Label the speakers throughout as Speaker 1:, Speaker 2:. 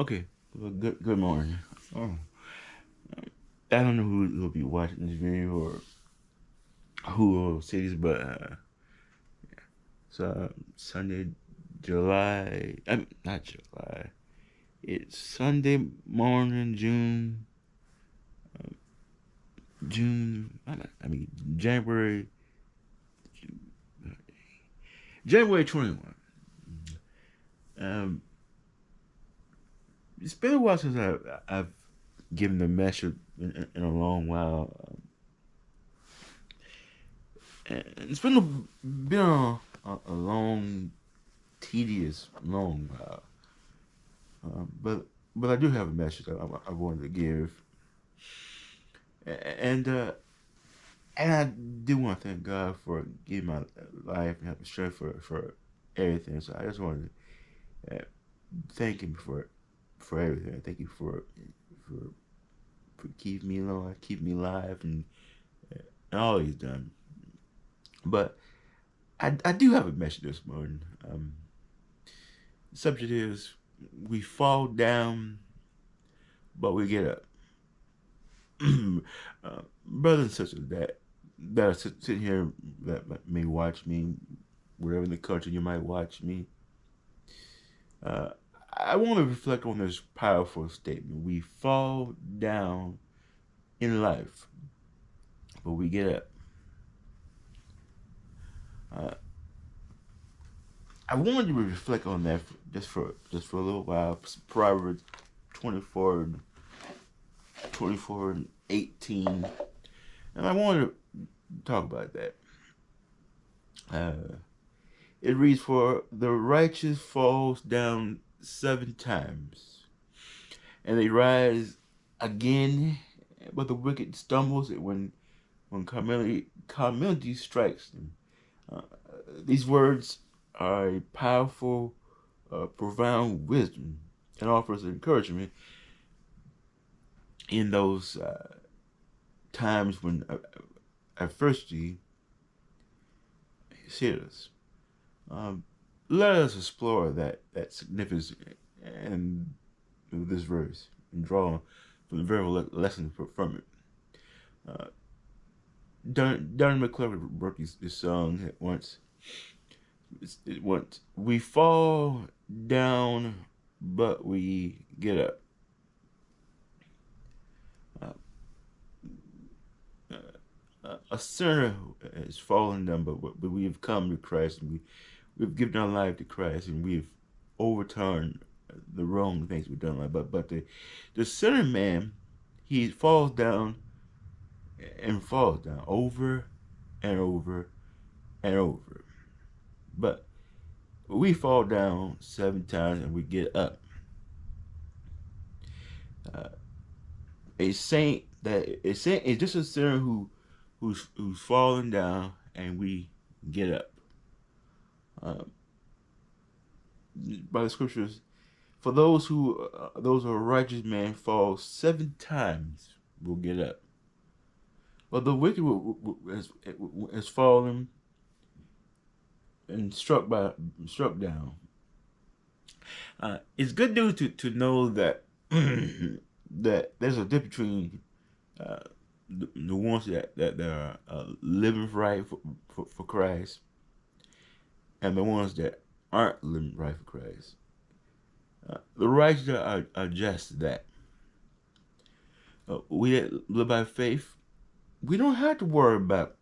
Speaker 1: Okay. Well, good morning. Oh, I don't know who will be watching this video or who will see this, but it's Sunday, July. Not July. It's Sunday morning, June. I mean January, January 21. Um, it's been a while since I've given a message in a long while. And it's been a long, tedious, long while. But I do have a message that I wanted to give, and uh, and I do want to thank God for giving my life and having strength for everything. So I just wanted to thank Him for everything. Thank you for for keeping me alive, keeping me alive, and all He's done. But I do have a message this morning. The subject is we fall down, but we get up. Brothers and sisters that are sitting here that may watch me, wherever in the country you might watch me, uh, I want to reflect on this powerful statement. We fall down in life, but we get up. Uh, I wanted to reflect on that just for a little while. Proverbs 24, 24:18, and I wanted to talk about that. Uh, it reads, "For the righteous falls down 7 times, and they rise again, but the wicked stumbles when calamity strikes them." Uh, these words are a powerful, profound wisdom and offers encouragement in those times when adversity hit us. Um, Let us explore that significance and this verse and draw from the very lessons from it. Uh, Donnie McClurkin wrote this song once. It once we fall down, but we get up. Uh, a sinner has fallen down, but we have come to Christ, and we've given our life to Christ, and we've overturned the wrong things we've done. But the sinner man, he falls down and falls down over and over and over. But we fall down 7 times and we get up. Uh, a saint is just a sinner who's falling down and we get up. Uh, by the scriptures, for those who are righteous man fall 7 times will get up, but the wicked has fallen and struck down. It's good news to know that that there's a difference between uh, the ones that are living right for Christ and the ones that aren't living right for Christ. The righteous are just that. We that live by faith, we don't have to worry about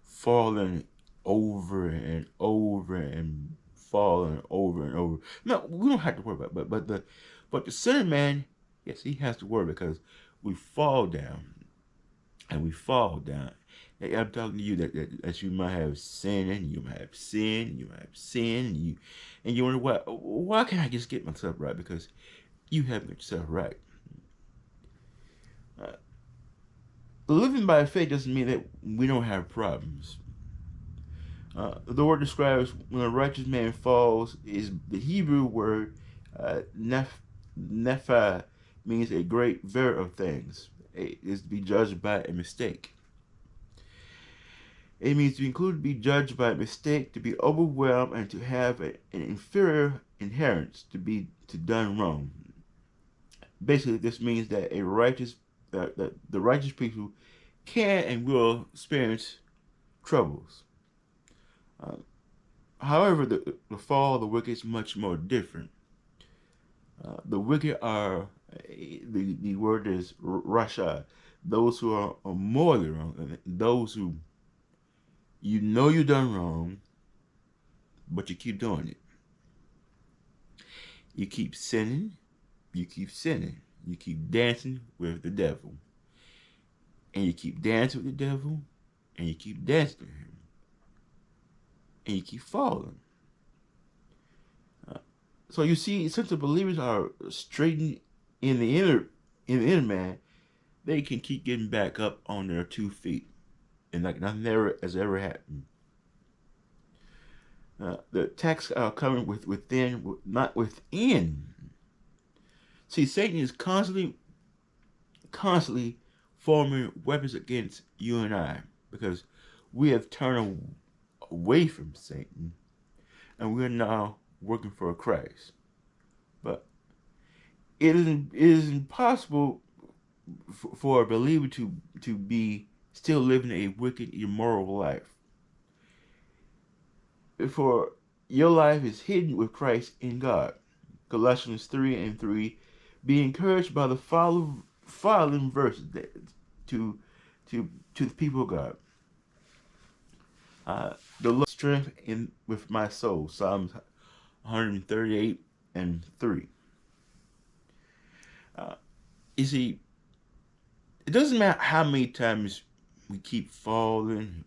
Speaker 1: falling over and over and falling over and over. No, we don't have to worry about it. But the sinner man, yes, he has to worry because we fall down and we fall down. Hey, I'm talking to you that you might have sinned and you might have sinned and you might have sinned and you wonder why can't I just get myself right? Because you haven't got yourself right. Uh, Living by faith doesn't mean that we don't have problems. The word describes when a righteous man falls is the Hebrew word nephi, means a great ver of things. It is to be judged by a mistake. It means to include to be judged by a mistake, to be overwhelmed, and to have an inferior inherence, to done wrong. Basically, this means that that the righteous people can and will experience troubles. Uh, However, the fall of the wicked is much more different. The wicked are the word is rasha, those who are morally wrong, those who you done wrong, but you keep doing it. You keep sinning, you keep sinning, you keep dancing with the devil, and you keep dancing with the devil, and you keep dancing with him, and you keep falling. So you see, since the believers are straightened in the inner man, they can keep getting back up on their 2 feet, and like nothing ever has ever happened. The attacks are coming within, not within. See, Satan is constantly forming weapons against you and I because we have turned away from Satan and we're now working for Christ. But it is impossible for a believer to be still living a wicked, immoral life. For your life is hidden with Christ in God. Colossians 3:3. Be encouraged by the following verses to to the people of God. The Lord strength in with my soul. Psalms 138:3. You see, it doesn't matter how many times we keep falling,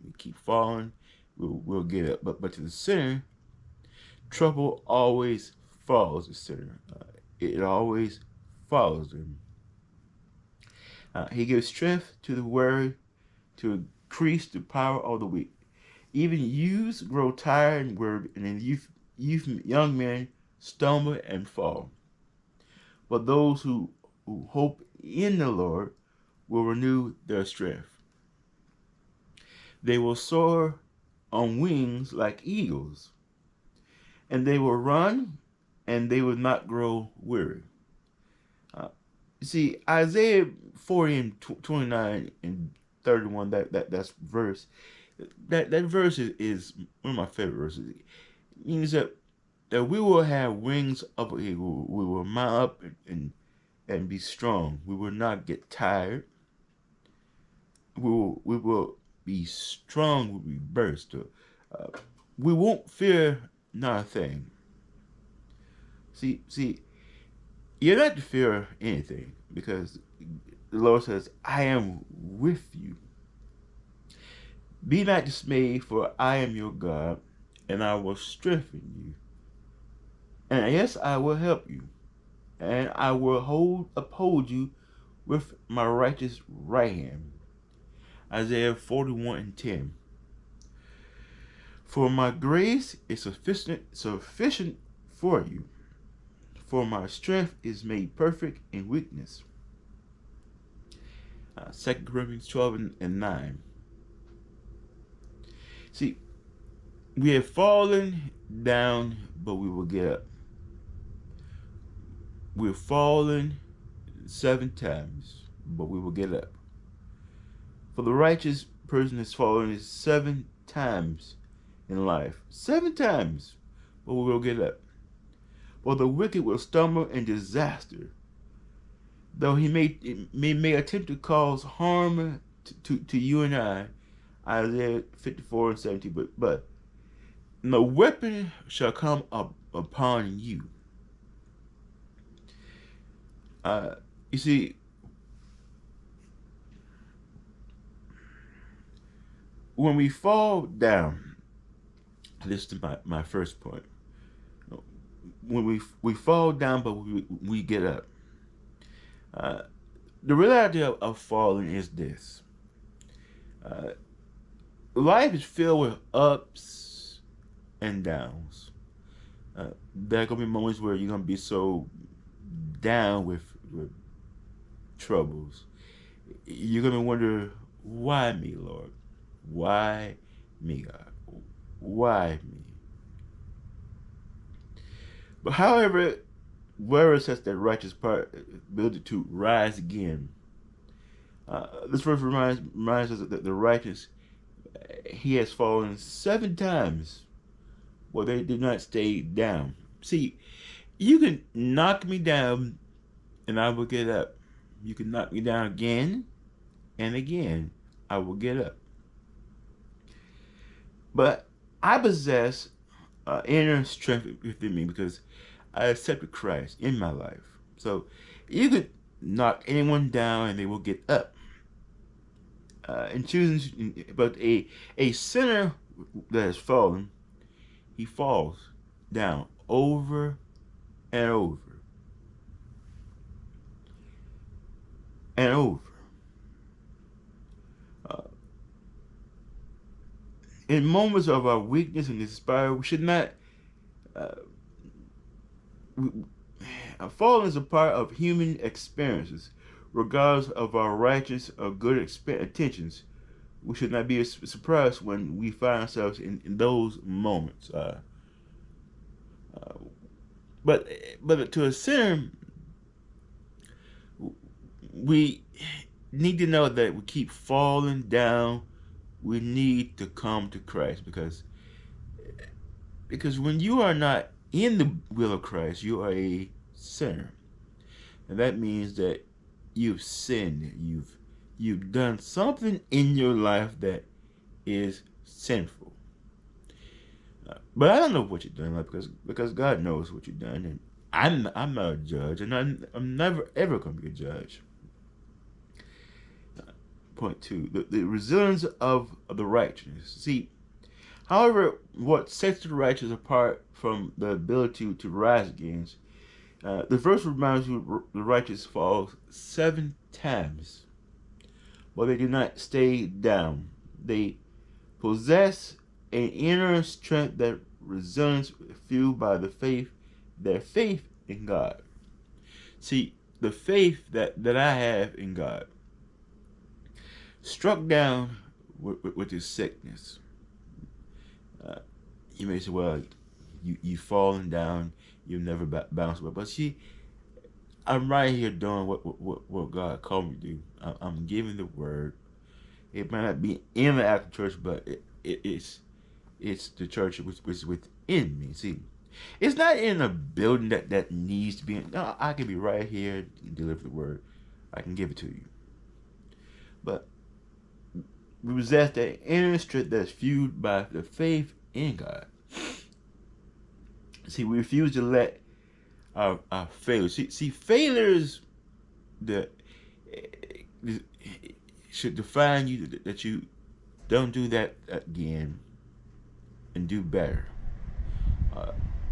Speaker 1: we'll get up. But to the sinner, trouble always follows the sinner. It always follows them. He gives strength to the weary to increase the power of the weak. Even youths grow tired and weary, and then young men stumble and fall. But those who hope in the Lord will renew their strength. They will soar on wings like eagles, and they will run, and they will not grow weary. You see, Isaiah 40:29 and 31, that's verse. That verse is one of my favorite verses. It means that we will have wings of an eagle. We will mount up and be strong. We will not get tired. We will be strong. We'll be burst. We won't fear not a thing. See, you're not to fear anything because the Lord says, "I am with you. Be not dismayed, for I am your God, and I will strengthen you. And yes, I will help you, and I will uphold you with my righteous right hand." Isaiah 41:10. For my grace is sufficient for you, for my strength is made perfect in weakness. 2 Corinthians 12:9. See, we have fallen down, but we will get up. We've fallen 7 times, but we will get up. For the righteous person has fallen 7 times in life. 7 times, but we will get up. For the wicked will stumble in disaster. Though he may attempt to cause harm to you and I, Isaiah 54:17, but no weapon shall come upon you. You see, when we fall down, this is my first point. When we fall down, but we get up. The reality of falling is this. Life is filled with ups and downs. There are going to be moments where you're going to be so down with troubles. You're going to wonder, why me, Lord? Why me, God? Why me? But however, where it says that righteous part ability to rise again. This verse reminds us that the righteous, he has fallen 7 times, but they did not stay down. See, you can knock me down and I will get up. You can knock me down again and again, I will get up. But I possess inner strength within me because I accepted Christ in my life. So you could knock anyone down and they will get up. And choosing, but a sinner that has fallen, he falls down over and over and over. In moments of our weakness and despair, we should not. Falling is a part of human experiences, regardless of our righteous or good intentions. We should not be surprised when we find ourselves in those moments. But to a sinner, we need to know that we keep falling down. We need to come to Christ because when you are not in the will of Christ, you are a sinner, and that means that you've sinned. You've done something in your life that is sinful. But I don't know what you've done, because God knows what you've done, and I'm not a judge, and I'm never ever going to be a judge. Point 2, the resilience of the righteous. See, however, what sets the righteous apart from the ability to rise again, the verse reminds you the righteous falls 7 times, but they do not stay down. They possess an inner strength that resilience fueled by their faith in God. See, the faith that I have in God, struck down with his sickness. You may say, well, you've fallen down, you'll never bounce back. But see, I'm right here doing what God called me to do. I'm giving the word. It might not be in the actual church, but it's the church which is within me. See, it's not in a building that needs to be in. No, I can be right here and deliver the word. I can give it to you. But we possess that inner strength that's fueled by the faith in God. See, we refuse to let our failures. See, failures that should define you, that you don't do that again and do better.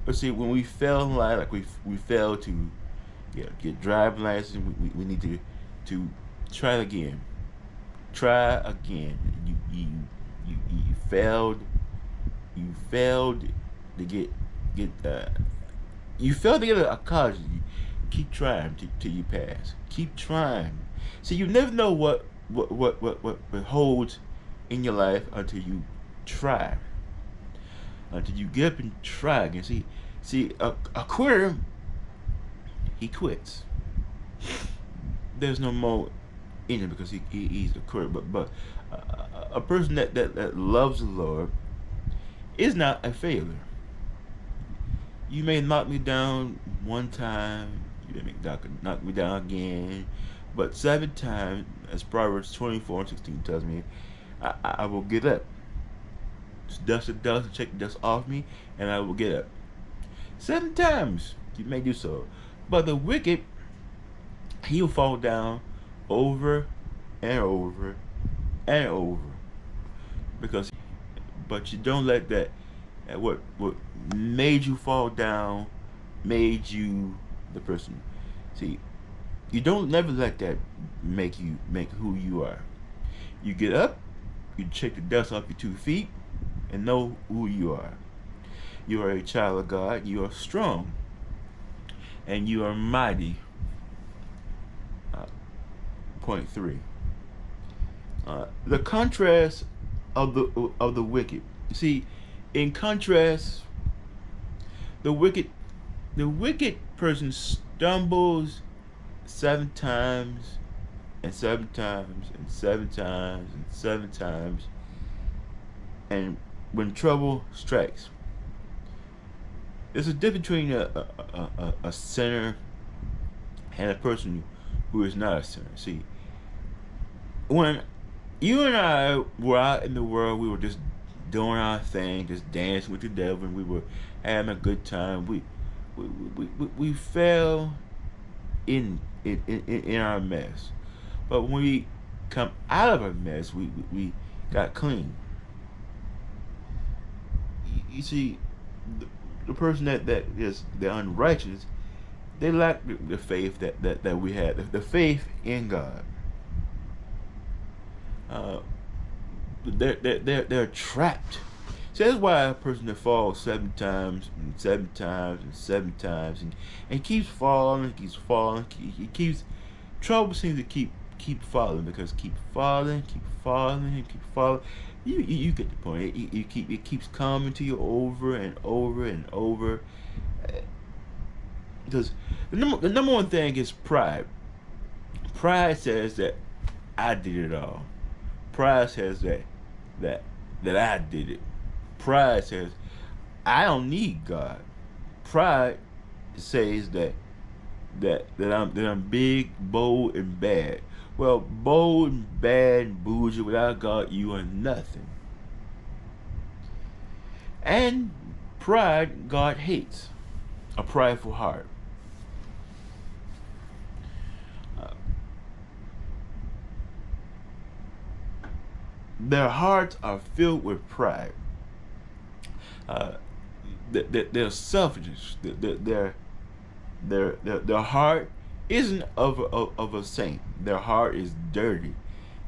Speaker 1: But see, when we fail in life, like we fail to get driving license, we need to try again. Try again. You failed. You failed to get you failed to get a college. You keep trying till you pass. Keep trying. See, you never know what holds in your life until you try. Until you get up and try again. See, a quitter, he quits. There's no more in him because he's a quitter. But a person that loves the Lord is not a failure. You may knock me down one time, you may knock me down again, but 7 times, as Proverbs 24:16 tells me, I will get up. Just dust the dust and shake the dust off me, and I will get up. 7 times you may do so, but the wicked, he'll fall down over and over and over, but you don't let that what made you fall down made you the person. See, you don't never let that make who you are. You get up, you shake the dust off your 2 feet, and know who you are. You are a child of God. You are strong, and you are mighty. Point 3. The contrast of the wicked. You see, in contrast, the wicked the wicked person stumbles 7 times and 7 times and 7 times and 7 times, and when trouble strikes, there's a difference between a sinner and a person who is not a sinner. See, when you and I were out in the world, we were just doing our thing, just dancing with the devil, and we were having a good time. We fell in our mess, but when we come out of our mess, we got clean. You see, the person that is the unrighteous, they lack the faith that we had, the faith in God. They're trapped. So that's why a person that falls 7 times and 7 times and 7 times and keeps falling, he keeps trouble seems to keep falling, because keep falling. You get the point. It keeps coming to you over and over and over. Because the number one thing is pride. Pride says that I did it all. Pride says that I did it. Pride says I don't need God. Pride says that I'm big, bold, and bad. Well, bold and bad and bougie, without God, you are nothing. And pride, God hates. A prideful heart. Their hearts are filled with pride. They're selfish. Their heart isn't of a saint. Their heart is dirty.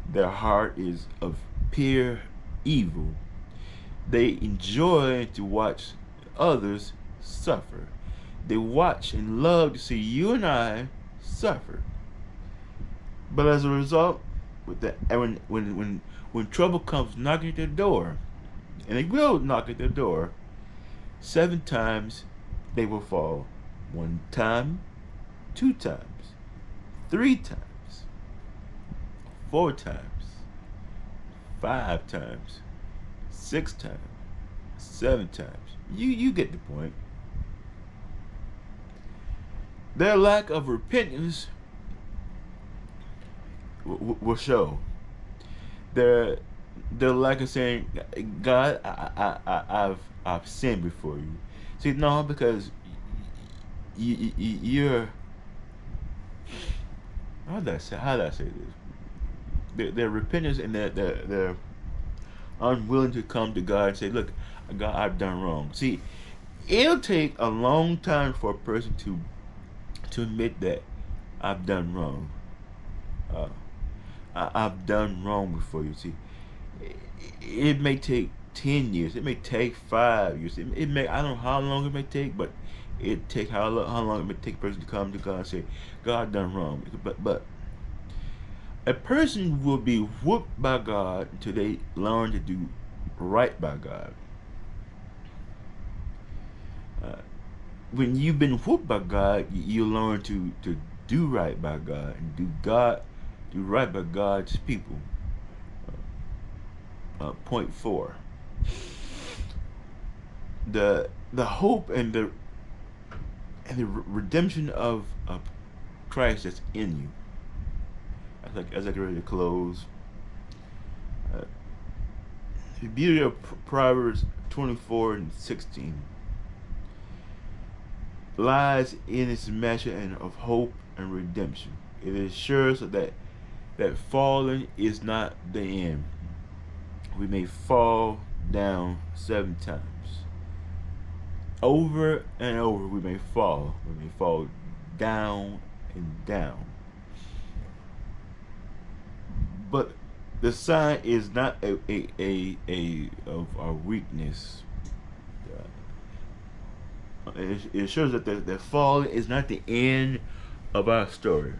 Speaker 1: Their heart is of pure evil. They enjoy to watch others suffer. They watch and love to see you and I suffer. But as a result, when trouble comes knocking at their door, and it will knock at their door, 7 times they will fall. 1 time, 2 times, 3 times, 4 times, 5 times, 6 times, 7 times. You get the point. Their lack of repentance will show. Their lack of saying, God, I've sinned before you. See, no, because you're, how did I say this? Their repentance, and they're unwilling to come to God and say, look, God, I've done wrong. See, it'll take a long time for a person to admit that I've done wrong. I've done wrong before you. See, it may take 10 years. It may take 5 years. It may, I don't know how long it may take, but it take how long it may take a person to come to God and say, God, I've done wrong. But a person will be whooped by God until they learn to do right by God. When you've been whooped by God, you learn to do right by God and do right by God's people. Point 4. The hope and the redemption of Christ that's in you. As I get ready to close, the beauty of Proverbs 24:16 lies in its measure and of hope and redemption. It assures that falling is not the end. We may fall down 7 times. Over and over we may fall. We may fall down and down. But the sign is not a of our weakness. It shows that the fall is not the end of our story.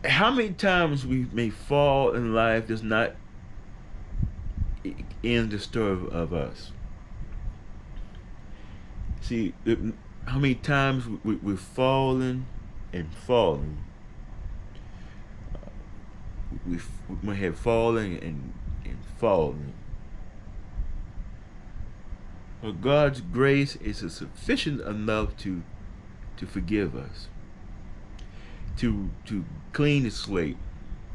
Speaker 1: How many times we may fall in life does not end the story of us. See, how many times we're falling and falling. We have fallen and fallen. But God's grace is sufficient enough to forgive us, to clean the slate.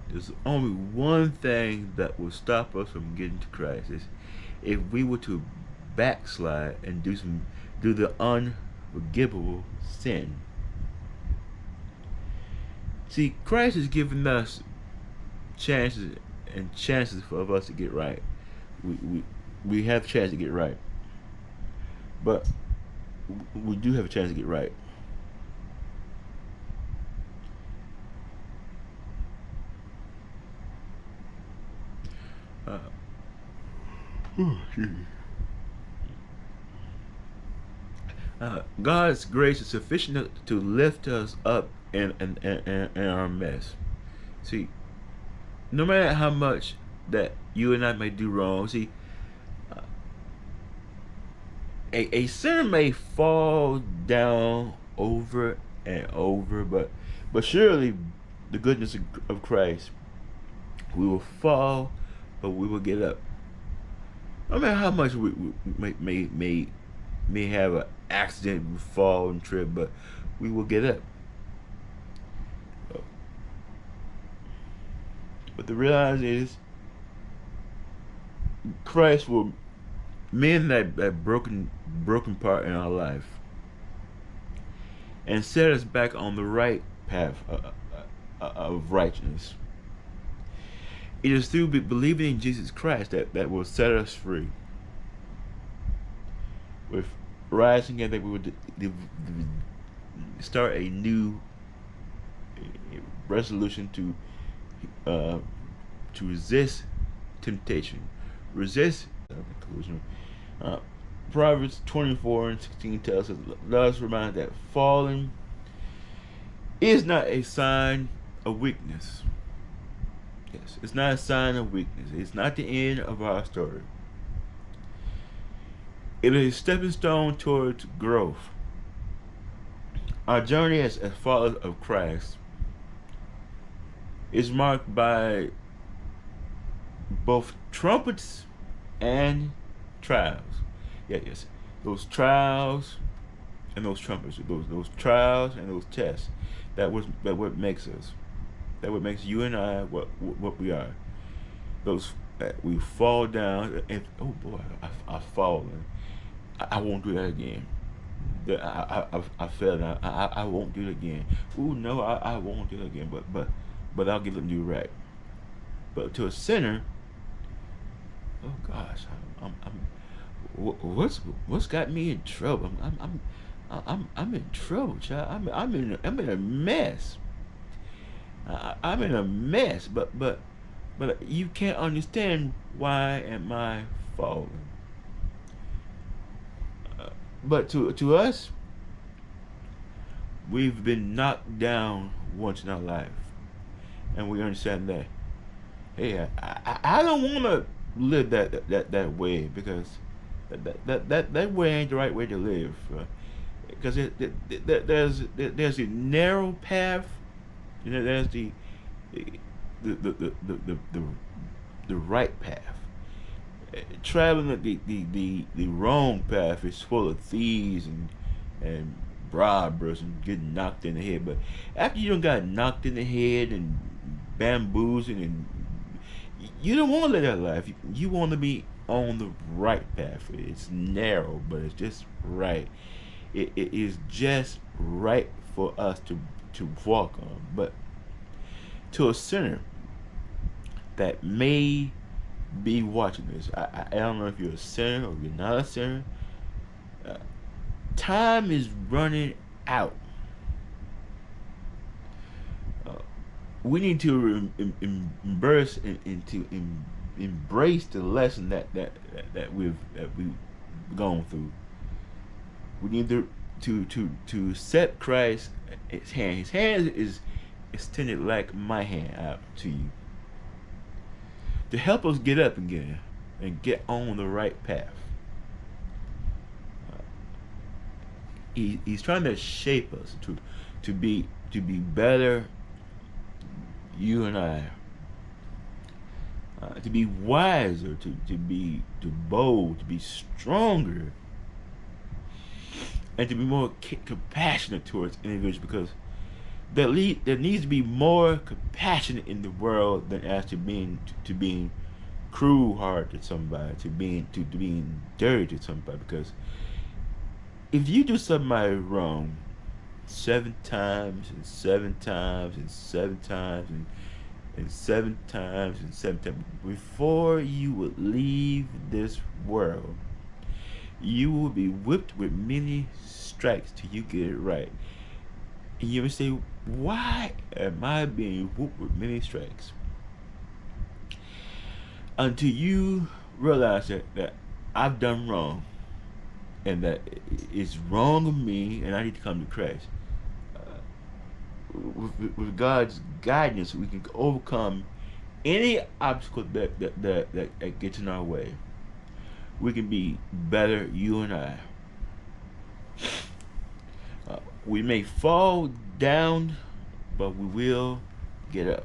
Speaker 1: There's only one thing that will stop us from getting to Christ. Is if we were to backslide and do the unforgivable sin. See, Christ has given us chances and chances for us to get right. We have a chance to get right, but we do have a chance to get right. Uh, God's grace is sufficient to lift us up in our mess. See, no matter how much that you and I may do wrong, see, uh, a sinner may fall down over and over, but surely the goodness of Christ, we will fall, but we will get up. No matter how much we may have an accident, we fall and trip, but we will get up. But the reality is, Christ will mend that broken part in our life and set us back on the right path of righteousness. It is through believing in Jesus Christ that will set us free. With rising again, that we would start a new resolution to resist temptation, resist conclusion. Proverbs 24:16 tells us, let us remind that falling is not a sign of weakness. Yes, it's not a sign of weakness. It's not the end of our story. It is a stepping stone towards growth. Our journey as followers of Christ is marked by both trumpets and trials. Yes. Those trials and those trumpets, those trials and those tests. That what makes us. That what makes you and I what we are. Those we fall down and oh boy, I've fallen. I won't do that again. I failed. I won't do it again. Ooh no, I won't do it again. But I'll get them do right. But to a sinner, oh gosh, what's got me in trouble? I'm in trouble, child. I'm in a mess. I'm in a mess. But you can't understand why am I falling. But to us, we've been knocked down once in our life, and we understand that. Hey, I don't want to live that way, because that way ain't the right way to live. Because there's a narrow path, there's the right path. Traveling the wrong path is full of thieves and robbers and getting knocked in the head. But after you done got knocked in the head and bamboozled, and you don't want to live that life. You want to be on the right path. It's narrow, but it's just right. It is just right for us to walk on. But to a sinner that may be watching this, I don't know if you're a sinner or you're not a sinner. Time is running out. We need to embrace the lesson that we've gone through. We need to set Christ his hand. His hand is extended like my hand out to you, to help us get up again and get on the right path. he's trying to shape us to be better, you and I, to be wiser, to bold, to be stronger, and to be more compassionate towards individuals, because there needs to be more compassion in the world than actually being cruel hard to somebody, to being dirty to somebody. Because if you do somebody wrong 7 times and 7 times and 7 times and 7 times and 7 times before you would leave this world, you will be whipped with many stripes till you get it right. And you ever say, why am I being whooped with many strikes? Until you realize that I've done wrong, and that it's wrong of me, and I need to come to Christ. With God's guidance, we can overcome any obstacle that gets in our way. We can be better, you and I. We may fall down, but we will get up.